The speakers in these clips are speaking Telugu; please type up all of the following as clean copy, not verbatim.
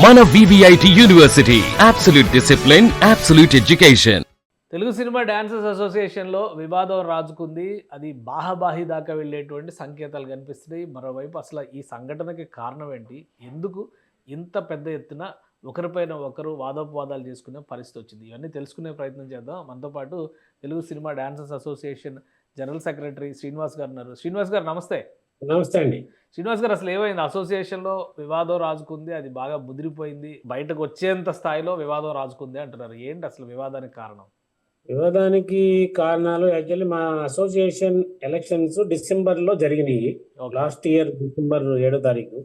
మన VVIT university absolute discipline, absolute education. Telugu cinema dancers అసోసియేషన్లో వివాదం రాజుకుంది. అది బాహాబాహి దాకా వెళ్ళేటువంటి సంకేతాలు కనిపిస్తున్నాయి. మరోవైపు అసలు ఈ సంఘటనకి కారణం ఏంటి, ఎందుకు ఇంత పెద్ద ఎత్తున ఒకరిపైన ఒకరు వాదోపవాదాలు చేసుకునే పరిస్థితి వచ్చింది, ఇవన్నీ తెలుసుకునే ప్రయత్నం చేద్దాం. మనతో పాటు Telugu cinema dancers association general secretary Srinivas గారు ఉన్నారు. శ్రీనివాస్ గారు నమస్తే. నమస్తే అండి. శ్రీనివాస్ గారు, అసలు ఏమైంది? అసోసియేషన్లో వివాదం రాజుకుంది, అది బాగా ముదిరిపోయింది, బయటకు వచ్చేంత స్థాయిలో వివాదం రాజుకుంది అంటున్నారు. ఏంటి అసలు వివాదానికి కారణం? వివాదానికి కారణాలు యాక్చువల్లీ మా అసోసియేషన్ ఎలక్షన్స్ డిసెంబర్లో జరిగినాయి. లాస్ట్ ఇయర్ డిసెంబర్ 7వ తారీఖు.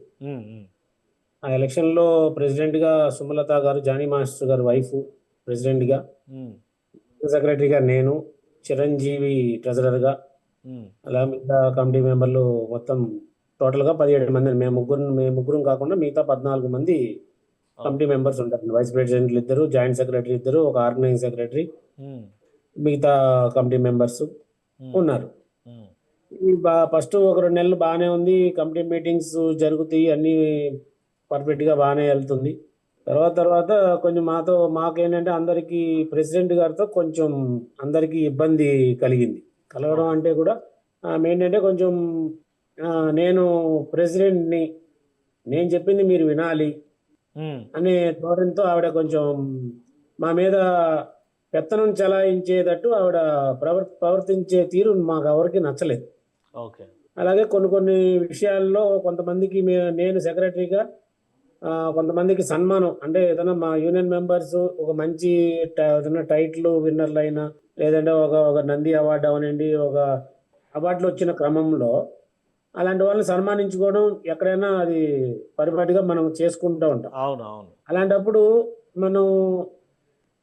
ఆ ఎలక్షన్లో ప్రెసిడెంట్గా సుమలత గారు, జానీ మాస్టర్ గారు వైఫ్ ప్రెసిడెంట్గా, సెక్రటరీగా నేను, చిరంజీవి ట్రెజరర్గా, అలా మిగతా కమిటీ మెంబర్లు మొత్తం టోటల్గా 17 మంది. మేము ముగ్గురం కాకుండా మిగతా 14 మంది కమిటీ మెంబర్స్ ఉంటారు. వైస్ ప్రెసిడెంట్లు 2, జాయింట్ సెక్రటరీ 2, ఒక ఆర్గనైజింగ్ సెక్రటరీ, మిగతా కమిటీ మెంబర్స్ ఉన్నారు. ఫస్ట్ ఒక 2 నెలలు బాగానే ఉంది, కమిటీ మీటింగ్స్ జరుగుతాయి, అన్నీ పర్ఫెక్ట్గా బాగానే వెళ్తుంది. తర్వాత కొంచెం మాకేంటంటే అందరికీ ప్రెసిడెంట్ గారితో కొంచెం అందరికీ ఇబ్బంది కలగడం అంటే కూడా ఏంటంటే కొంచెం నేను ప్రెసిడెంట్ని, నేను చెప్పింది మీరు వినాలి అనే ధోరణితో ఆవిడ కొంచెం మా మీద పెత్తనం చలాయించేటట్టు ఆవిడ ప్రవర్తించే తీరు మాకు ఎవరికి నచ్చలేదు. అలాగే కొన్ని విషయాల్లో కొంతమందికి నేను సెక్రటరీగా కొంతమందికి సన్మానం అంటే ఏదైనా మా యూనియన్ మెంబర్స్ ఒక మంచి ఏదైనా టైటిల్ విన్నర్లు అయినా, లేదంటే ఒక నంది అవార్డు అవనండి, ఒక అవార్డులు వచ్చిన క్రమంలో అలాంటి వాళ్ళని సన్మానించుకోవడం ఎక్కడైనా అది పరిపాటిగా మనం చేసుకుంటూ ఉంటాం. అవునవును. అలాంటప్పుడు మనం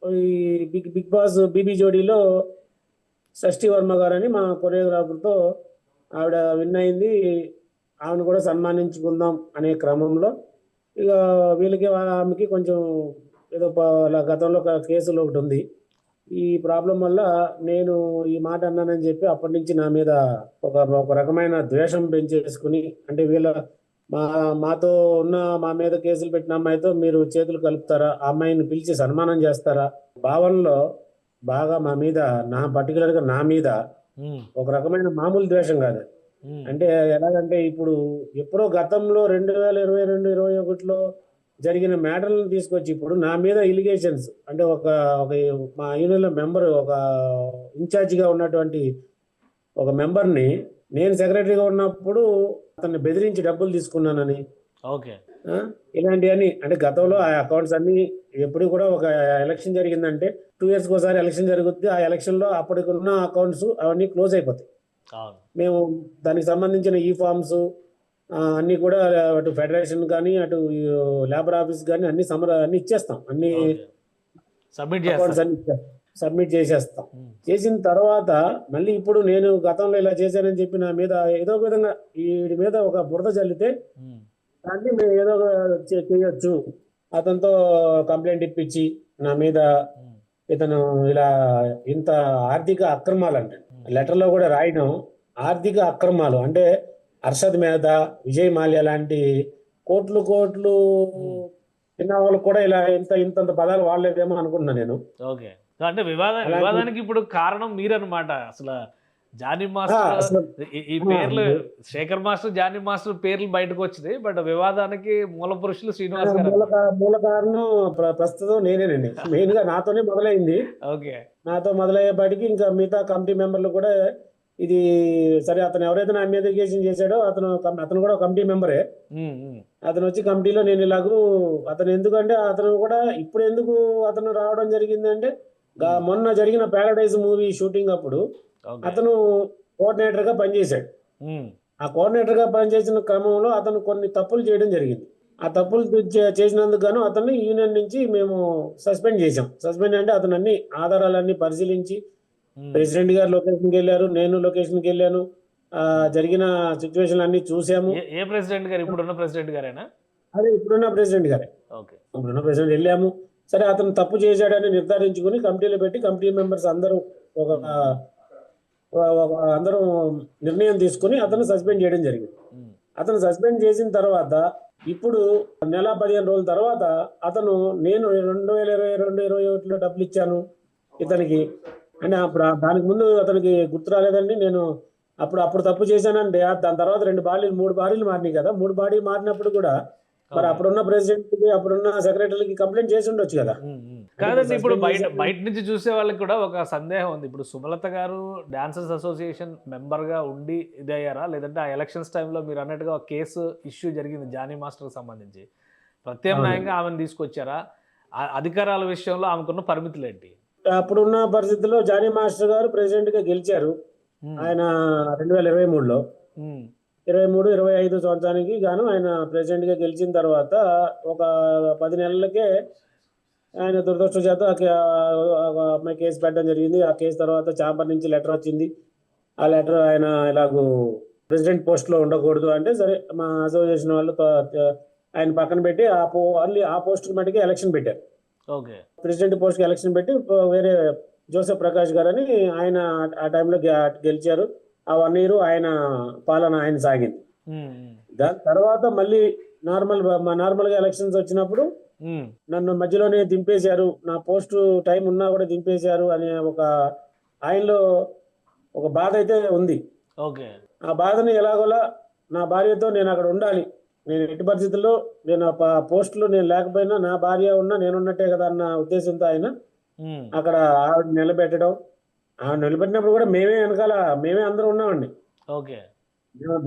ఈ బిగ్ బాస్ బీబీ జోడీలో షష్ఠి వర్మ గారు అని మా కొరియోగ్రాఫర్తో ఆవిడ విన్ అయింది. ఆవిడని కూడా సన్మానించుకుందాం అనే క్రమంలో ఇక వీళ్ళకి ఆమెకి కొంచెం ఏదో గతంలో ఒక కేసులు ఒకటి ఉంది. ఈ ప్రాబ్లం వల్ల నేను ఈ మాట అన్నానని చెప్పి అప్పటి నుంచి నా మీద ఒక రకమైన ద్వేషం పెంచేసుకుని, అంటే మాతో ఉన్న మా మీద కేసులు పెట్టిన అమ్మాయితో మీరు చేతులు కలుపుతారా, ఆ అమ్మాయిని పిలిచి సన్మానం చేస్తారా భావనలో బాగా మా మీద, పర్టికులర్గా నా మీద ఒక రకమైన మామూలు ద్వేషం కాదు. అంటే ఎలాగంటే ఇప్పుడు ఎప్పుడో గతంలో 2022-21లో జరిగిన మ్యాటర్లను తీసుకొచ్చి ఇప్పుడు నా మీద ఇలిగేషన్స్, అంటే ఒక మా యూనియన్లో మెంబర్, ఒక ఇన్ఛార్జిగా ఉన్నటువంటి ఒక మెంబర్ని నేను సెక్రటరీగా ఉన్నప్పుడు అతన్ని బెదిరించి డబ్బులు తీసుకున్నానని, ఇలాంటివన్నీ, అంటే గతంలో ఆ అకౌంట్స్ అన్ని ఎప్పుడు కూడా ఒక ఎలక్షన్ జరిగిందంటే 2 years ఒకసారి ఎలక్షన్ జరుగుతుంది. ఆ ఎలక్షన్లో అప్పటికున్న అకౌంట్స్ అవన్నీ క్లోజ్ అయిపోతాయి. మేము దానికి సంబంధించిన ఈ ఫార్మ్స్ అన్నీ కూడా అటు ఫెడరేషన్ కానీ అటు లేబర్ ఆఫీస్ కానీ అన్ని ఇచ్చేస్తాం, అన్ని సబ్మిట్ చేసేస్తాం. చేసిన తర్వాత మళ్ళీ ఇప్పుడు నేను గతంలో ఇలా చేశానని చెప్పి నా మీద ఏదో విధంగా వీడి మీద ఒక బురద చల్లితే దాన్ని మేము ఏదో చేయొచ్చు, అతనితో కంప్లైంట్ ఇప్పించి నా మీద ఇతను ఇలా ఇంత ఆర్థిక అక్రమాలు అంటే లెటర్లో కూడా రాయడం, ఆర్థిక అక్రమాలు అంటే అర్షద్ మేధా, విజయ్ మాల్యా లాంటి కోట్లు తిన్న వాళ్ళు కూడా ఇలా ఇంత పదాలు వాడలేదేమో అనుకుంటున్నా నేను. అంటే వివాదానికి ఇప్పుడు కారణం మీరన్నమాట. అసలు జానీ మాస్టర్ ఈ పేర్లు, శేఖర్ మాస్టర్, జానీ మాస్టర్ పేర్లు బయటకు వచ్చినాయి, బట్ వివాదానికి మూల పురుషులు శ్రీనివాస్ గారు. మూల కారణం ప్రస్తుతం నేనేనండి. మెయిన్ గా నాతోనే మొదలైంది. నాతో మొదలయ్యేపాటికి ఇంకా మిగతా కమిటీ మెంబర్లు కూడా ఇది సరే, అతను ఎవరైతే నా మీద ఇరిగేషన్ చేశాడో అతను కూడా కమిటీ మెంబరే. అతను వచ్చి కమిటీలో నేను ఇలాగూ ఎందుకంటే అతను కూడా ఇప్పుడు ఎందుకు అతను రావడం జరిగింది అంటే, మొన్న జరిగిన ప్యారడైజ్ మూవీ షూటింగ్ అప్పుడు అతను కోఆర్డినేటర్ గా పనిచేశాడు. ఆ కోఆర్డినేటర్ గా పనిచేసిన క్రమంలో అతను కొన్ని తప్పులు చేయడం జరిగింది. ఆ తప్పులు చేసినందుకు గాను అతన్ని యూనియన్ నుంచి మేము సస్పెండ్ చేశాం. సస్పెండ్ అంటే అతను అన్ని ఆధారాలన్నీ పరిశీలించి, ప్రెసిడెంట్ గారు లొకేషన్కి వెళ్ళారు, నేను లొకేషన్కి వెళ్ళాను, జరిగిన సిచ్యువేషన్ అన్ని చూసాము. ఏ ప్రెసిడెంట్ గారు? ఇప్పుడున్న ప్రెసిడెంట్ గారేనా? అదే ఇప్పుడున్న ప్రెసిడెంట్ గారే. ఇప్పుడున్న ప్రెసిడెంట్ వెళ్ళాము. సరే, అతను తప్పు చేశాడని నిర్ధారించుకుని కమిటీలో పెట్టి కమిటీ మెంబర్స్ అందరూ అందరూ నిర్ణయం తీసుకుని అతను సస్పెండ్ చేయడం జరిగింది. అతను సస్పెండ్ చేసిన తర్వాత ఇప్పుడు నెల 15 రోజుల తర్వాత అతను నేను 2022-21లో డబ్బులు ఇచ్చాను ఇతనికి అంటే అప్పుడు దానికి ముందు అతనికి గుర్తు రాలేదండి. నేను అప్పుడు తప్పు చేశానండి. దాని తర్వాత 3 బాడీలు మారినాయి కదా. 3 బాడీలు మారినప్పుడు కూడా మరి అప్పుడున్న ప్రెసిడెంట్ కి అప్పుడున్న సెక్రటరీకి కంప్లైంట్ చేసి ఉండొచ్చు కదా. కాదండి, ఇప్పుడు బయట నుంచి చూసే వాళ్ళకి కూడా ఒక సందేహం ఉంది. ఇప్పుడు సుమలత గారు డాన్సర్స్ అసోసియేషన్ మెంబర్ గా ఉండి ఇదయ్యారా, లేదంటే ఆ ఎలక్షన్స్ టైంలో మీరు అన్నట్టుగా ఒక కేసు ఇష్యూ జరిగింది జానీ మాస్టర్ సంబంధించి, ప్రత్యామ్నాయంగా ఆమెను తీసుకొచ్చారా? అధికారాల విషయంలో ఆమెకున్న పరిమితులు ఏంటి? అప్పుడున్న పరిస్థితుల్లో జానీ మాస్టర్ గారు ప్రెసిడెంట్ గా గెలిచారు. ఆయన 2023లో 23-25 సంవత్సరానికి గాను ఆయన ప్రెసిడెంట్ గా గెలిచిన తర్వాత ఒక 10 నెలలకే ఆయన దురదృష్టవశాత్తు అమ్మాయి కేసు పెట్టడం జరిగింది. ఆ కేసు తర్వాత చాంబర్ నుంచి లెటర్ వచ్చింది. ఆ లెటర్ ఆయన ఇలాగూ ప్రెసిడెంట్ పోస్ట్ లో ఉండకూడదు అంటే సరే మా అసోసియేషన్ వాళ్ళు ఆయన పక్కన పెట్టి ఆ పోస్ట్ మటుకి ఎలక్షన్ పెట్టారు. ప్రెసిడెంట్ పోస్ట్ కి ఎలక్షన్ పెట్టి వేరే జోసెఫ్ ప్రకాష్ గారు అని ఆయన ఆ టైంలో గెలిచారు. ఆ 1 year ఆయన పాలన ఆయన సాగింది. దాని తర్వాత మళ్ళీ నార్మల్ గా ఎలక్షన్స్ వచ్చినప్పుడు నన్ను మధ్యలోనే దింపేశారు, నా పోస్ట్ టైం ఉన్నా కూడా దింపేశారు అనే ఆయనలో ఒక బాధ అయితే ఉంది. ఆ బాధని ఎలాగోలా నా భార్యతో నేను అక్కడ ఉండాలి, నేను ఎట్టి పరిస్థితుల్లో నేను పోస్టులో నేను లేకపోయినా నా భార్య ఉన్నా నేనున్నట్టే కదా అన్న ఉద్దేశంతో ఆయన అక్కడ ఆవిడ నిలబెట్టడం. ఆవిడ నిలబెట్టినప్పుడు కూడా మేమే అందరం ఉన్నామండి.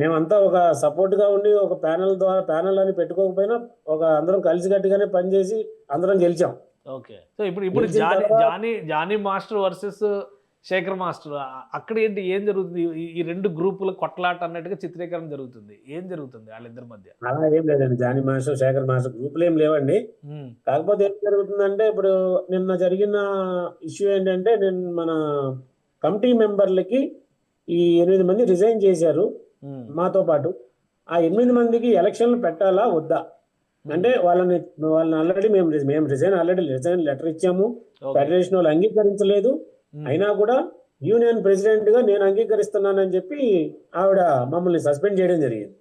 మేమంతా ఒక సపోర్ట్ గా ఉండి ఒక ప్యానెల్ అని పెట్టుకోకపోయినా ఒక అందరం కలిసికట్టుగానే పనిచేసి అందరం గెలిచాం. సో ఇప్పుడు Jani master versus Sekhar master, అక్కడ ఏం జరుగుతుంది? ఈ 2 గ్రూపుల కొట్లాట అన్నట్టుగా చిత్రీకరణ జరుగుతుంది. ఏం జరుగుతుంది వాళ్ళిద్దరి మధ్య? అలా ఏం లేదండి, జానీ మాస్టర్ శేఖర్ మాస్టర్ గ్రూపులు ఏం లేవండి. కాకపోతే ఏం జరుగుతుందంటే ఇప్పుడు నిన్న జరిగిన ఇష్యూ ఏంటంటే మన కమిటీ మెంబర్లకి ఈ 8 మంది రిజైన్ చేశారు మాతో పాటు. ఆ 8 మందికి ఎలక్షన్లు పెట్టాలా వద్దా అంటే వాళ్ళని ఆల్రెడీ మేము రిజైన్ లెటర్ ఇచ్చాము. ఫెడరేషన్ వాళ్ళు అంగీకరించలేదు. అయినా కూడా యూనియన్ ప్రెసిడెంట్ గా నేను అంగీకరిస్తున్నానని చెప్పి ఆవిడ మమ్మల్ని సస్పెండ్ చేయడం జరిగింది.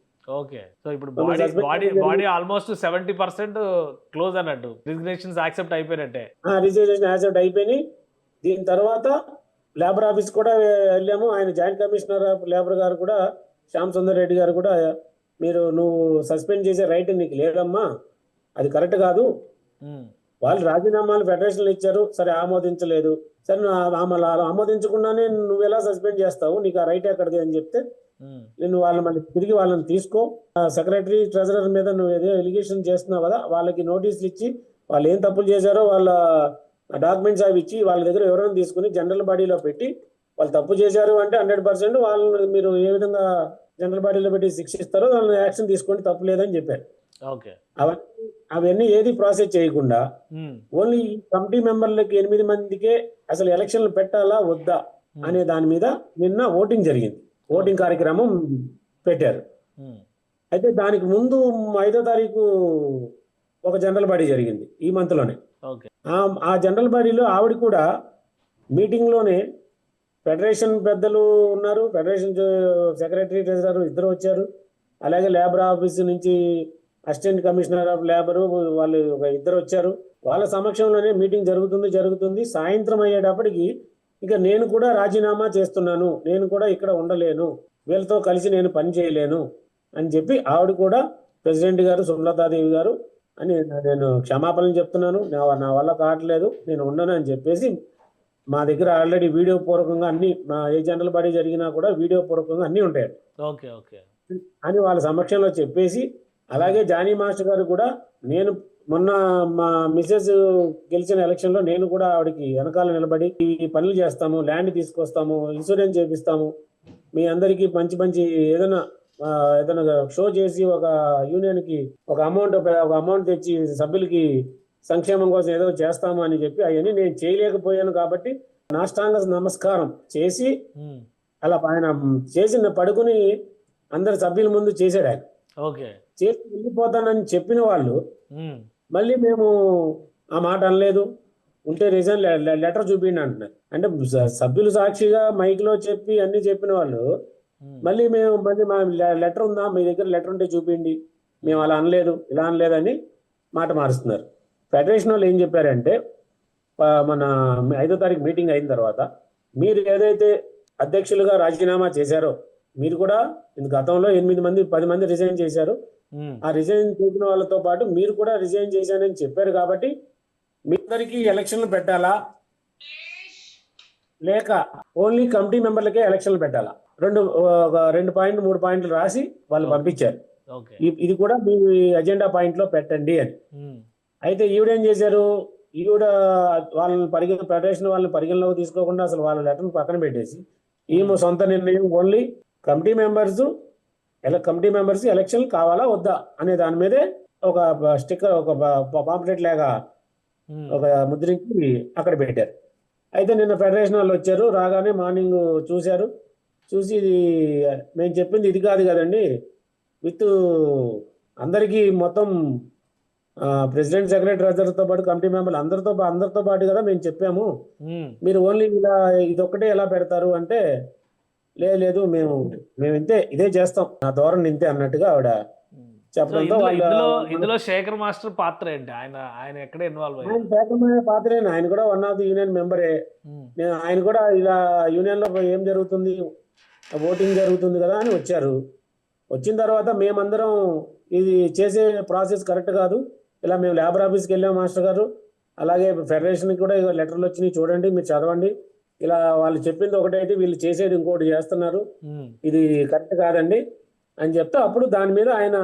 సో ఇప్పుడు బాడీ ఆల్మోస్ట్ 70% క్లోజ్ అన్నట్టు, రిజిగ్నేషన్స్ యాక్సెప్ట్ అయిపోయినట్టే. రిజిగ్నేషన్ యాక్సెప్ట్ అయిపోయినాయి. దీని తర్వాత లేబర్ ఆఫీస్ కూడా వెళ్ళాము. ఆయన జాయింట్ కమిషనర్ ఆఫ్ లేబర్ గారు కూడా శ్యామ్ సుందర్ రెడ్డి గారు కూడా నువ్వు సస్పెండ్ చేసే రైట్ నీకు లేదమ్మా, అది కరెక్ట్ కాదు. వాళ్ళు రాజీనామాలు ఫెడరేషన్లు ఇచ్చారు, సరే ఆమోదించలేదు. సరే ఆమోదించకుండానే నువ్వు ఎలా సస్పెండ్ చేస్తావు, నీకు ఆ రైట్ ఎక్కడిది అని చెప్తే నేను మళ్ళీ తిరిగి వాళ్ళని తీసుకో, సెక్రటరీ ట్రెజరర్ మీద నువ్వు ఏదో ఎలిగేషన్ చేస్తున్నావు కదా, వాళ్ళకి నోటీసులు ఇచ్చి వాళ్ళు ఏం తప్పులు చేశారో వాళ్ళ డాక్యుమెంట్స్ అవి ఇచ్చి వాళ్ళ దగ్గర ఎవరైనా తీసుకుని జనరల్ బాడీలో పెట్టి వాళ్ళు తప్పు చేశారు అంటే 100% వాళ్ళని మీరు ఏ విధంగా జనరల్ బాడీలో పెట్టి శిక్షిస్తారో వాళ్ళని యాక్షన్ తీసుకోండి, తప్పు లేదని చెప్పారు. అవన్నీ ఏది ప్రాసెస్ చేయకుండా ఓన్లీ కమిటీ మెంబర్లకి 8 మందికే అసలు ఎలక్షన్లు పెట్టాలా వద్దా అనే దాని మీద నిన్న ఓటింగ్ జరిగింది. ఓటింగ్ కార్యక్రమం పెట్టారు. అయితే దానికి ముందు 5వ తారీఖు ఒక జనరల్ బాడీ జరిగింది ఈ మంత్ లోనే. ఆ జనరల్ బాడీలో ఆవిడ కూడా మీటింగ్ లోనే ఫెడరేషన్ పెద్దలు ఉన్నారు, ఫెడరేషన్ సెక్రటరీ ట్రెజరర్ ఇద్దరు వచ్చారు, అలాగే లేబర్ ఆఫీస్ నుంచి అసిస్టెంట్ కమిషనర్ ఆఫ్ లేబర్ వాళ్ళు ఇద్దరు వచ్చారు. వాళ్ళ సమక్షంలోనే మీటింగ్ జరుగుతుంది. సాయంత్రం అయ్యేటప్పటికి ఇక నేను కూడా రాజీనామా చేస్తున్నాను, నేను కూడా ఇక్కడ ఉండలేను, వీళ్ళతో కలిసి నేను పని చేయలేను అని చెప్పి ఆవిడ కూడా ప్రెసిడెంట్ గారు సుమలతాదేవి గారు అని నేను క్షమాపణలు చెప్తున్నాను, నా వల్ల కావట్లేదు, నేను ఉండను అని చెప్పేసి మా దగ్గర ఆల్రెడీ వీడియో పూర్వకంగా అన్ని మా ఏ జనరల్ బాడీ జరిగినా కూడా వీడియో పూర్వకంగా అన్ని ఉంటాయండి అని వాళ్ళ సమక్షంలో చెప్పేసి, అలాగే జానీ మాస్టర్ గారు కూడా నేను మొన్న మా మిసెస్ గెలిచిన ఎలక్షన్ లో నేను కూడా ఆవిడకి వెనకాల నిలబడి ఈ పనులు చేస్తాము, ల్యాండ్ తీసుకొస్తాము, ఇన్సూరెన్స్ చేపిస్తాము, మీ అందరికీ మంచి ఏదైనా షో చేసి ఒక యూనియన్ కి ఒక అమౌంట్ తెచ్చి సభ్యులకి సంక్షేమం కోసం ఏదో చేస్తాము అని చెప్పి అవన్నీ నేను చేయలేకపోయాను. కాబట్టి నాష్టాంగ నమస్కారం చేసి అలా ఆయన చేసిన పడుకుని అందరి సభ్యుల ముందు చేశాడు. ఆయన చేసి వెళ్ళిపోతానని చెప్పిన వాళ్ళు మళ్ళీ మేము ఆ మాట అనలేదు, ఉంటే రీజన్ లెటర్ చూపిండి అంటున్నారు. అంటే సభ్యులు సాక్షిగా మైక్ లో చెప్పి అన్ని చెప్పిన వాళ్ళు మళ్ళీ మా లెటర్ ఉందా, మీ దగ్గర లెటర్ ఉంటే చూపిండి, మేము అలా అనలేదు ఇలా అనలేదని మాట మారుస్తున్నారు. ఫెడరేషన్ వాళ్ళు ఏం చెప్పారంటే మన 5వ తారీఖు మీటింగ్ అయిన తర్వాత మీరు ఏదైతే అధ్యక్షులుగా రాజీనామా చేశారో మీరు కూడా గతంలో 10 మంది రిజైన్ చేశారు. ఆ రిజైన్ చేసిన వాళ్ళతో పాటు మీరు కూడా రిజైన్ చేశానని చెప్పారు కాబట్టి మీ అందరికీ ఎలక్షన్లు పెట్టాలా లేక ఓన్లీ కమిటీ మెంబర్లకే ఎలక్షన్లు పెట్టాలా 2 పాయింట్లు 3 పాయింట్లు రాసి వాళ్ళు పంపించారు. ఇది కూడా మీ అజెండా పాయింట్ లో పెట్టండి అని. అయితే ఈవిడేం చేశారు, ఈవిడ ఫెడరేషన్ వాళ్ళని పరిగణలోకి తీసుకోకుండా అసలు వాళ్ళ లెటర్ను పక్కన పెట్టేసి ఈమె సొంత నిర్ణయం ఓన్లీ కమిటీ మెంబర్స్ ఎలక్షన్ కావాలా వద్దా అనే దాని మీదే ఒక స్టిక్కర్ ఒక పాంప్లెట్ లాగా ఒక ముద్రించి అక్కడ పెట్టారు. అయితే నిన్న ఫెడరేషన్ వాళ్ళు వచ్చారు, రాగానే మార్నింగ్ చూసి ఇది మేము చెప్పింది ఇది కాదు కదండి, విత్ అందరికీ మొత్తం ప్రెసిడెంట్ సెక్రటరీ అందరితో పాటు కమిటీ మెంబర్లు అందరితో పాటు కదా మేము చెప్పాము, మీరు ఓన్లీ ఇలా ఇదొక్కటే ఎలా పెడతారు అంటే లేదు మేము ఇదే చేస్తాం, నా ధోరణి ఇంతే అన్నట్టుగా ఆవిడ చెప్పడంతో ఇందులో శేఖర్ మాస్టర్ పాత్ర ఏంటి? ఆయన ఎక్కడ ఇన్వాల్వ్ ఆయన శేఖర్ పాత్రే, ఆయన కూడా వన్ ఆఫ్ ది యూనియన్ మెంబరే. ఆయన కూడా ఇలా యూనియన్ లో ఏం జరుగుతుంది, ఓటింగ్ జరుగుతుంది కదా అని వచ్చారు. వచ్చిన తర్వాత మేమందరం ఇది చేసే ప్రాసెస్ కరెక్ట్ కాదు, ఇలా మేము లేబర్ ఆఫీస్కి వెళ్ళాం మాస్టర్ గారు, అలాగే ఫెడరేషన్కి కూడా లెటర్లు వచ్చినాయి చూడండి, మీరు చదవండి, ఇలా వాళ్ళు చెప్పింది ఒకటైతే వీళ్ళు చేసేది ఇంకోటి చేస్తున్నారు, ఇది కరెక్ట్ కాదండి అని చెప్తే అప్పుడు దాని మీద ఆయన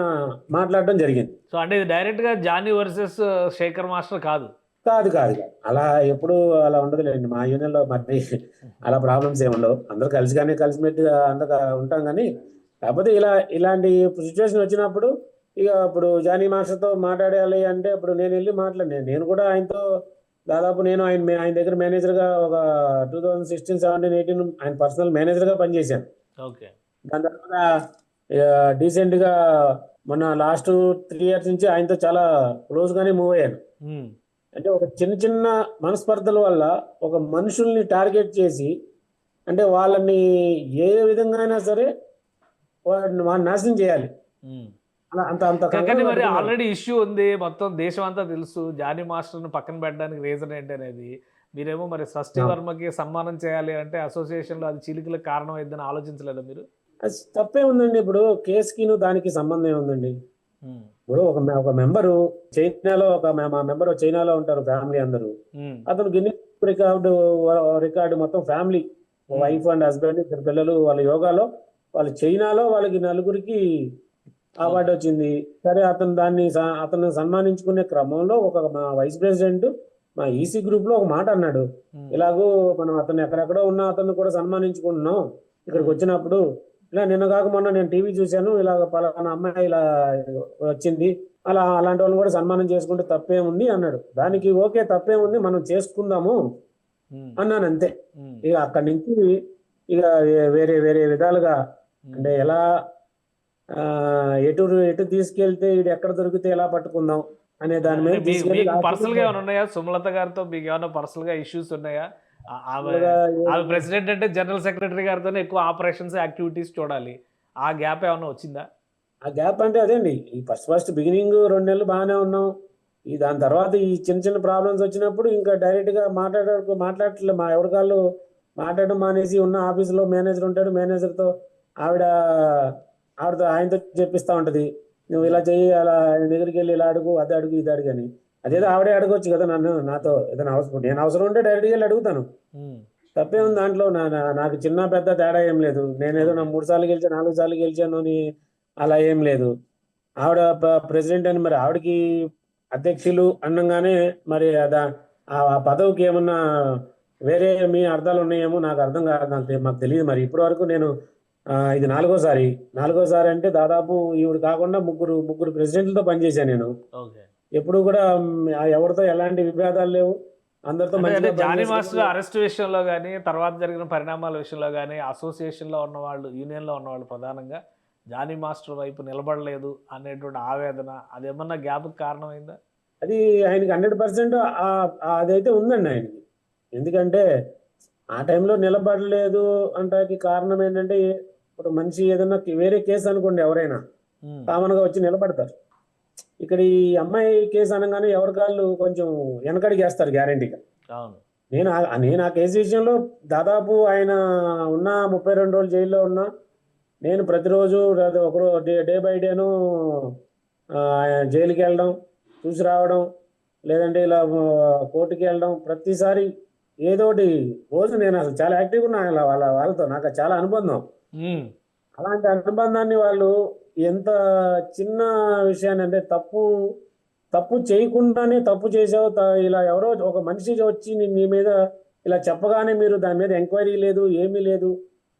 మాట్లాడడం జరిగింది. సో అంటే ఇది డైరెక్ట్ గా జానీ వర్సెస్ శేఖర్ మాస్టర్ కాదు. అలా ఎప్పుడు అలా ఉండదులేండి మా యూనియన్ లో. మరి అలా ప్రాబ్లమ్స్ ఏమి ఉండవు, అందరూ కలిసిమెట్టుగా అందరూ ఉంటాం. కానీ కాకపోతే ఇలాంటి సిచ్యువేషన్ వచ్చినప్పుడు ఇక ఇప్పుడు జానీ మాస్టర్తో మాట్లాడాలి అంటే ఇప్పుడు నేను వెళ్ళి నేను కూడా ఆయనతో దాదాపు ఆయన దగ్గర మేనేజర్గా ఒక 2016, 17, 18 ఆయన పర్సనల్ మేనేజర్గా పనిచేశాను. దాని తర్వాత డీసెంట్గా మొన్న లాస్ట్ 3 years నుంచి ఆయనతో చాలా క్లోజ్గానే మూవ్ అయ్యాను. అంటే ఒక చిన్న మనస్పర్ధల వల్ల ఒక మనుషుల్ని టార్గెట్ చేసి అంటే వాళ్ళని ఏ విధంగా అయినా సరే వాళ్ళని నాశనం చేయాలి. మరి ఆల్రెడీ ఇష్యూ ఉంది, మొత్తం దేశం అంతా తెలుసు. జానీ మాస్టర్ని పక్కన పెట్టడానికి రీజన్ ఏంటి అనేది. మీరేమో మరి షష్ఠి వర్మకి సన్మానం చేయాలి అంటే అసోసియేషన్లో అది చీలికలకు కారణం అయిందని ఆలోచించలేదా మీరు? తప్పే ఉందండి. ఇప్పుడు కేసుకి దానికి సంబంధం ఉందండి. ఇప్పుడు ఒక మెంబరు చైనాలో మా మెంబర్ చైనాలో ఉంటారు ఫ్యామిలీ అందరూ. అతను గిన్నిస్ రికార్డు మొత్తం ఫ్యామిలీ, వైఫ్ అండ్ హస్బెండ్, 2 పిల్లలు, వాళ్ళ యోగాలో వాళ్ళు చైనాలో వాళ్ళకి 4గురికి అవార్డు వచ్చింది. సరే అతను సన్మానించుకునే క్రమంలో మా వైస్ ప్రెసిడెంట్ మా ఈసీ గ్రూప్ లో ఒక మాట అన్నాడు, ఇలాగూ మనం అతను ఎక్కడెక్కడో ఉన్న అతను కూడా సన్మానించుకుంటున్నాం, ఇక్కడికి వచ్చినప్పుడు ఇలా నిన్న కాక మొన్న నేను టీవీ చూశాను, ఇలా పలానా అమ్మాయి ఇలా వచ్చింది, అలాంటి వాళ్ళని కూడా సన్మానం చేసుకుంటే తప్పేముంది అన్నాడు. దానికి ఓకే తప్పేముంది, మనం చేసుకుందాము అన్నాను అంతే. ఇక అక్కడి నుంచి ఇక వేరే విధాలుగా అంటే ఎలా ఎటు తీసుకెళ్తే ఇది ఎక్కడ దొరికితే ఎలా పట్టుకుందాం అనే దాని మీద పర్సనల్ గా ఏమైనా ఉన్నాయా? సుమలత గారితో మీకు ఏమైనా పర్సనల్ గా ఇష్యూస్ ఉన్నాయా? ఆమె ప్రెసిడెంట్ అంటే జనరల్ సెక్రటరీ గారితోనే ఎక్కువ ఆపరేషన్స్ యాక్టివిటీస్ చూడాలి, ఆ గ్యాప్ ఏమైనా వచ్చిందా? ఆ గ్యాప్ అంటే అదేండి, ఈ ఫస్ట్ బిగినింగ్ 2 నెలలు బాగానే ఉన్నాం. దాని తర్వాత ఈ చిన్న ప్రాబ్లమ్స్ వచ్చినప్పుడు ఇంకా డైరెక్ట్ గా మాట్లాడట్లేదు. మా ఎవరికాళ్ళు మాట్లాడడం మానేసి ఉన్న ఆఫీసులో మేనేజర్ ఉంటాడు, మేనేజర్తో ఆయనతో చెప్పిస్తా ఉంటది, నువ్వు ఇలా చెయ్యి, అలా ఆయన దగ్గరికి వెళ్ళి ఇలా అడుగు, అది అడుగు, ఇది అడుగు అని. అదేదో ఆవిడే అడగొచ్చు కదా నాతో ఏదైనా నేను అవసరం ఉంటే డైరెక్ట్గా వెళ్ళి అడుగుతాను, తప్పే ఉంది దాంట్లో. నాకు చిన్న పెద్ద తేడా ఏం లేదు. నేనేదో 3 సార్లు గెలిచాను 4 సార్లు గెలిచాను అని అలా ఏం లేదు. ఆవిడ ప్రెసిడెంట్ అని మరి ఆవిడకి అధ్యక్షులు అనగానే మరి ఆ పదవికి ఏమన్నా వేరే మీ అర్థాలు ఉన్నాయేమో నాకు అర్థం కాదు, మాకు తెలియదు. మరి ఇప్పటి వరకు నేను ఇది 4వ సారి అంటే దాదాపు ఈవిడ కాకుండా ముగ్గురు ప్రెసిడెంట్లతో పనిచేశాను నేను. ఎప్పుడు కూడా ఎవరితో ఎలాంటి విభేదాలు లేవు, అందరితో. జానీ మాస్టర్ అరెస్ట్ విషయంలో కానీ తర్వాత జరిగిన పరిణామాల విషయంలో కానీ అసోసియేషన్లో ఉన్నవాళ్ళు, యూనియన్లో ఉన్నవాళ్ళు ప్రధానంగా జానీ మాస్టర్ వైపు నిలబడలేదు అనేటువంటి ఆవేదన, అదేమన్నా గ్యాప్కి కారణమైందా? అది ఆయనకి 100% అదైతే ఉందండి ఆయనకి. ఎందుకంటే ఆ టైంలో నిలబడలేదు అంటే కారణం ఏంటంటే ఇప్పుడు మనిషి ఏదన్నా వేరే కేసు అనుకోండి, ఎవరైనా కామన్ గా వచ్చి నిలబడతారు. ఇక్కడ ఈ అమ్మాయి కేసు అనగానే ఎవరికాళ్ళు కొంచెం వెనకడికి వేస్తారు గ్యారంటీగా. అవును. నేను ఆ కేసు విషయంలో దాదాపు ఆయన ఉన్న 32 రోజులు జైల్లో ఉన్నా, నేను ప్రతిరోజు ఒకరోజు డే బై డేను జైలుకి వెళ్ళడం, చూసి రావడం, లేదంటే ఇలా కోర్టుకి వెళ్ళడం, ప్రతిసారి ఏదో ఒకటి రోజు నేను అసలు చాలా యాక్టివ్గా ఉన్నా వాళ్ళతో. నాకు చాలా అనుబంధం. అలాంటి అనుబంధాన్ని వాళ్ళు ఎంత చిన్న విషయాన్ని అంటే తప్పు చేయకుండానే తప్పు చేసావు, ఇలా ఎవరో ఒక మనిషి వచ్చి నీ మీద ఇలా చెప్పగానే మీరు దాని మీద ఎంక్వైరీ లేదు, ఏమీ లేదు,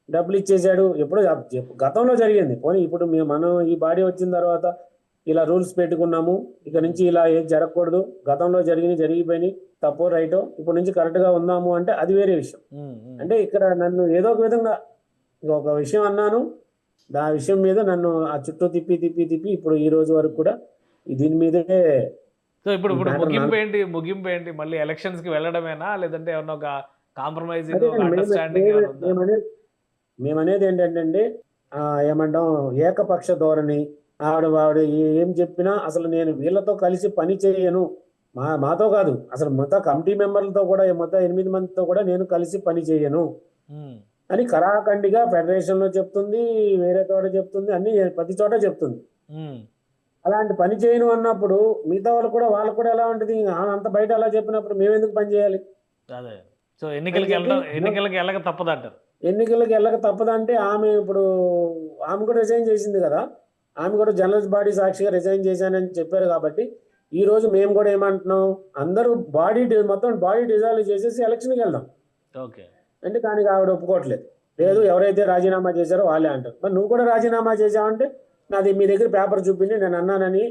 డబ్బులు ఇచ్చేసాడు. ఎప్పుడో గతంలో జరిగింది. పోనీ ఇప్పుడు మనం ఈ బాడీ వచ్చిన తర్వాత ఇలా రూల్స్ పెట్టుకున్నాము, ఇక నుంచి ఇలా ఏం జరగకూడదు, గతంలో జరిగిపోయినాయి, తప్పో రైటో, ఇప్పుడు నుంచి కరెక్ట్గా ఉందాము అంటే అది వేరే విషయం. అంటే ఇక్కడ నన్ను ఏదో ఒక విధంగా ఒక విషయం అన్నాను, ఆ విషయం మీద నన్ను ఆ చుట్టూ తిప్పి ఇప్పుడు ఈ రోజు వరకు కూడా దీని మీదే. సో ఇప్పుడు ముగింపు ఏంటి మళ్ళీ ఎలక్షన్స్ కి వెళ్ళడమేనా, లేదంటే ఏమన్నా ఒక కాంప్రమైజింగ్ అండర్స్టాండింగ్? మేమనేది ఏంటంటే ఏమంటాం, ఏకపక్ష ధోరణి. ఆవిడ ఏం చెప్పినా అసలు నేను వీళ్ళతో కలిసి పని చేయను, మాతో కాదు అసలు మొత్తం కమిటీ మెంబర్లతో కూడా, మొత్తం 8 మందితో కూడా నేను కలిసి పని చేయను అని కరాఖండిగా ఫెడరేషన్ లో చెప్తుంది, వేరే చోట చెప్తుంది, అన్ని ప్రతి చోట చెప్తుంది. అలాంటి పని చేయను అన్నప్పుడు మిగతా వాళ్ళు కూడా ఎలా ఉంటుంది, అంత బయట అలా చెప్పినప్పుడు మేము ఎందుకు పని చేయాలి? సో ఎన్నికలకి వెళ్ళక తప్పదంటారు. ఎన్నికలకు వెళ్ళక తప్పదంటే ఆమె కూడా రిజైన్ చేసింది కదా, ఆమె కూడా జర్నలిస్ట్ బాడీ సాక్షిగా రిజైన్ చేశానని చెప్పారు. కాబట్టి ఈ రోజు మేము కూడా ఏమంటున్నాం, అందరూ మొత్తం బాడీ డిజాల్వ్ చేసేసి ఎలక్షన్కి వెళ్దాం అంటే దానికి ఆవిడ ఒప్పుకోవట్లేదు. లేదు, ఎవరైతే రాజీనామా చేశారో వాళ్ళే అంటారు. మరి నువ్వు కూడా రాజీనామా చేశావంటే నాది మీ దగ్గర పేపర్ చూపించి నేను అన్నానని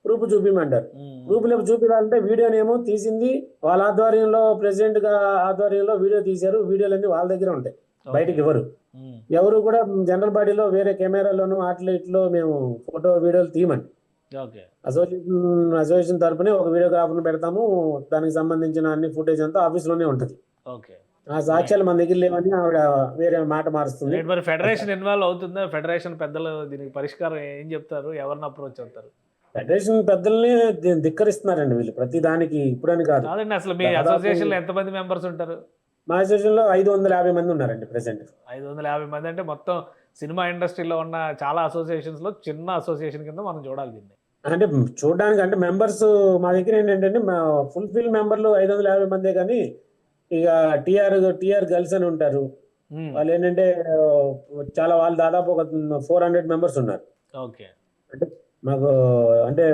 ప్రూఫ్ చూపించమంటారు. ప్రూఫ్లో చూపించాలంటే వీడియోనేమో తీసింది వాళ్ళ ఆధ్వర్యంలో, ప్రెసిడెంట్ గా ఆధ్వర్యంలో వీడియో తీశారు, వీడియోలన్నీ వాళ్ళ దగ్గర ఉంటాయి, బయటకి ఎవరు కూడా జనరల్ బాడీలో వేరే కెమెరాలోను ఇట్లో మేము ఫోటో వీడియోలు తీయమండి. అసోసియేషన్ తరపునే ఒక వీడియోగ్రాఫర్ని పెడతాము, దానికి సంబంధించిన అన్ని ఫుటేజ్ అంతా ఆఫీస్లోనే ఉంటుంది. ఆ సాక్ష్యాలు మన దగ్గర లేవని ఆవిడ వేరే మాట మారుస్తుంది. మరి ఫెడరేషన్ ఇన్వాల్వ్ అవుతుందా? ఫెడరేషన్ పెద్దలు దీనికి పరిష్కారం ఏం చెప్తారు? ఎవరిని అప్రోచ్ అవుతారు? ఫెడరేషన్ పెద్దల్ని ధిక్కరిస్తున్నారండి వీళ్ళు ప్రతి దానికి. ఇప్పుడని కాదు. అసలు మీ అసోసియేషన్ లో ఎంతమంది మెంబర్స్ ఉంటారు? మా అసోసియేషన్ లో 550 మంది ఉన్నారండి ప్రెసెంట్. 550 మంది అంటే మొత్తం సినిమా ఇండస్ట్రీలో ఉన్న చాలా అసోసియేషన్స్ లో చిన్న అసోసియేషన్ కింద మనం చూడాలి దీన్ని. అంటే చూడడానికి అంటే మెంబర్స్ మా దగ్గర ఏంటంటే ఫుల్ఫిల్ మెంబర్లు 550 మందే, కానీ ఇక టిఆర్ గర్ల్స్ అని ఉంటారు. వాళ్ళు ఏంటంటే వాళ్ళు దాదాపు ఒక 400 మెంబర్స్ ఉన్నారు. అంటే మాకు అంటే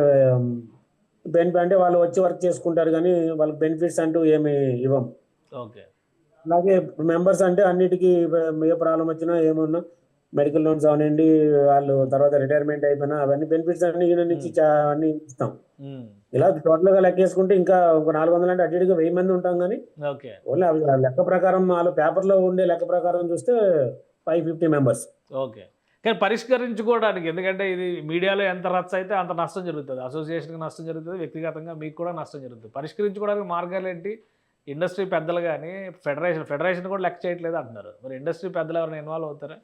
అంటే వాళ్ళు వచ్చి వర్క్ చేసుకుంటారు, కానీ వాళ్ళకి బెనిఫిట్స్ అంటూ ఏమి ఇవ్వం. అలాగే మెంబర్స్ అంటే అన్నిటికీ ఏ ప్రాబ్లం వచ్చినా ఏమన్నా మెడికల్ లోన్స్ అవనండి, వాళ్ళు తర్వాత రిటైర్మెంట్ అయిపోయినా అవన్నీ బెనిఫిట్స్ అన్ని నుంచి అన్ని ఇస్తాం. ఇలా టోటల్ గా లెక్కేసుకుంటే ఇంకా ఒక 400 అంటే అటు 1000 మంది ఉంటాం, కానీ ఓన్లీ లెక్క ప్రకారం వాళ్ళు పేపర్ లో ఉండే లెక్క ప్రకారం చూస్తే 550 మెంబర్స్. కానీ పరిష్కరించుకోవడానికి, ఎందుకంటే ఇది మీడియాలో ఎంత రచ్చ అయితే అంత నష్టం జరుగుతుంది, అసోసియేషన్కి నష్టం జరుగుతుంది, వ్యక్తిగతంగా మీకు కూడా నష్టం జరుగుతుంది. పరిష్కరించుకోవడానికి మార్గాలు ఏంటి? ఇండస్ట్రీ పెద్దలు కానీ ఫెడరేషన్ కూడా లెక్క చేయట్లేదు అంటున్నారు. మరి ఇండస్ట్రీ పెద్దలు ఎవరైనా ఇన్వాల్వ్ అవుతారా?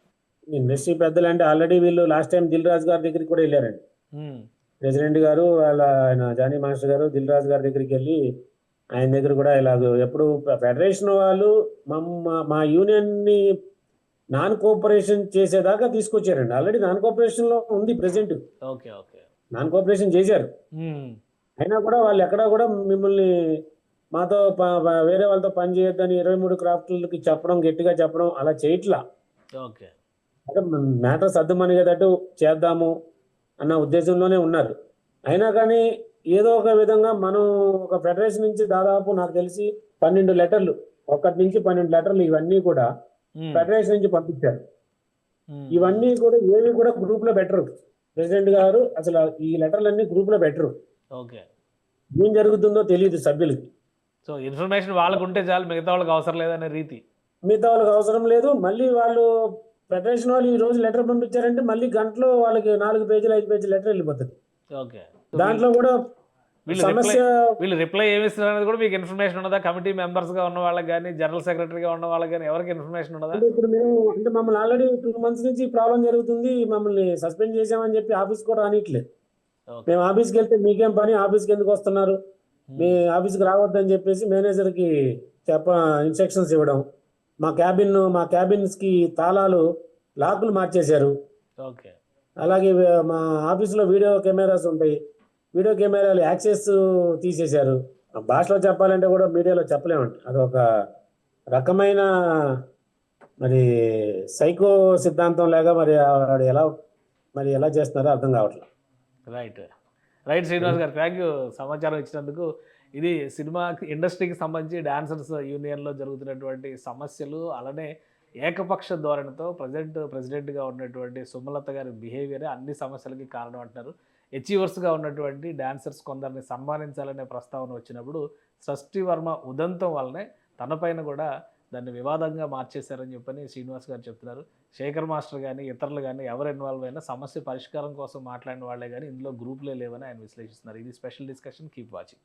ఇండస్ట్రీ పెద్దలు అంటే ఆల్రెడీ వీళ్ళు లాస్ట్ టైం దిల్ రాజు గారి దగ్గరికి కూడా వెళ్ళారండి. ప్రెసిడెంట్ గారు ఆయన జానీ మాస్టర్ గారు దిల్ రాజు గారి దగ్గరికి వెళ్ళి ఆయన దగ్గర కూడా ఇలాగ ఎప్పుడు ఫెడరేషన్ వాళ్ళు మా యూనియన్ ని నాన్ కోఆపరేషన్ చేసేదాకా తీసుకొచ్చారండి. ఆల్రెడీ నాన్ కోఆపరేషన్ లో ఉంది ప్రెసిడెంట్, నాన్ కోఆపరేషన్ చేశారు. అయినా కూడా వాళ్ళు ఎక్కడా కూడా మిమ్మల్ని మాతో వేరే వాళ్ళతో పని చేయొద్దని 23 క్రాఫ్ట్లకి చెప్పడం, గట్టిగా చెప్పడం అలా చేయట్లా. అంటే మ్యాటర్ సర్దుమనిగేటట్టు చేద్దాము అన్న ఉద్దేశంలోనే ఉన్నారు. అయినా కానీ ఏదో ఒక విధంగా మనం ఒక ఫెడరేషన్ నుంచి దాదాపు నాకు తెలిసి 12 లెటర్లు, 1 నుంచి 12 లెటర్లు ఇవన్నీ కూడా ఫెడరేషన్ నుంచి పంపించారు. ఇవన్నీ కూడా ఏవి కూడా గ్రూప్ లో బెటరు. ప్రెసిడెంట్ గారు అసలు ఈ లెటర్లన్నీ గ్రూప్ లో బెటరు. ఏం జరుగుతుందో తెలియదు సభ్యులకి. సో ఇన్ఫర్మేషన్ వాళ్ళకు ఉంటే చాలు, మిగతా వాళ్ళకి అవసరం లేదనే రీతి. మిగతా వాళ్ళకి అవసరం లేదు. మళ్ళీ వాళ్ళు ఫెడరేషన్ వాళ్ళు ఈ రోజు లెటర్ పంపించారంటే మళ్ళీ గంటలో వాళ్ళకి 4 పేజీలు 5 పేజీలు లెటర్ వెళ్ళిపోతుంది. దాంట్లో కూడా వీళ్ళు రిప్లై ఏమి ఇస్తున్నారు అనేది కూడా మీకు ఇన్ఫర్మేషన్ ఉన్నదా? కమిటీ మెంబర్స్ గా ఉన్న వాళ్ళకి కానీ, జనరల్ సెక్రటరీగా ఉన్న వాళ్ళకి కానీ ఎవరికి ఇన్ఫర్మేషన్ ఉన్నదా? ఇప్పుడు మేము అంటే మమ్మల్ని ఆల్రెడీ 2 months నుంచి ప్రాబ్లం జరుగుతుంది, మమ్మల్ని సస్పెండ్ చేసామని చెప్పి ఆఫీస్ కూడా రానిట్లేదు. ఓకే. మేము ఆఫీస్కి వెళ్తే మీకేం పని, ఆఫీస్కి ఎందుకు వస్తున్నారు, మీ ఆఫీస్కి రావద్దని చెప్పేసి మేనేజర్కి ఇన్స్ట్రక్షన్స్ ఇవ్వడం. మా క్యాబిన్స్కి తాళాలు లాకులు మార్చేశారు. ఓకే. అలాగే మా ఆఫీసులో వీడియో కెమెరాస్ ఉంటాయి, వీడియో కెమెరాలు యాక్సెస్ తీసేశారు. ఆ భాషలో చెప్పాలంటే కూడా మీడియాలో చెప్పలేమండి. అదొక రకమైన మరి సైకో సిద్ధాంతం లాగా మరి వాడు ఎలా చేస్తున్నారో అర్థం కావట్లేదు. రైట్. రైట్ శ్రీనివాస్ గారు, థ్యాంక్ యూ సమాచారం ఇచ్చినందుకు. ఇది సినిమా ఇండస్ట్రీకి సంబంధించి డాన్సర్స్ యూనియన్లో జరుగుతున్నటువంటి సమస్యలు, అలానే ఏకపక్ష ధోరణితో ప్రెసిడెంట్గా ఉన్నటువంటి సుమలత గారి బిహేవియరే అన్ని సమస్యలకి కారణం అంటున్నారు. అచీవర్స్గా ఉన్నటువంటి డాన్సర్స్ కొందరిని సన్మానించాలనే ప్రస్తావన వచ్చినప్పుడు సృష్టి వర్మ ఉదంతం వల్లనే తనపైన కూడా దాన్ని వివాదంగా మార్చేశారని చెప్పని శ్రీనివాస్ గారు చెప్తున్నారు. శేఖర్ మాస్టర్ కానీ ఇతరులు కానీ ఎవరు ఇన్వాల్వ్ అయినా సమస్య పరిష్కారం కోసం మాట్లాడిన వాళ్ళే కానీ ఇందులో గ్రూపులే లేవని ఆయన విశ్లేషిస్తున్నారు. ఇది స్పెషల్ డిస్కషన్. Keep watching.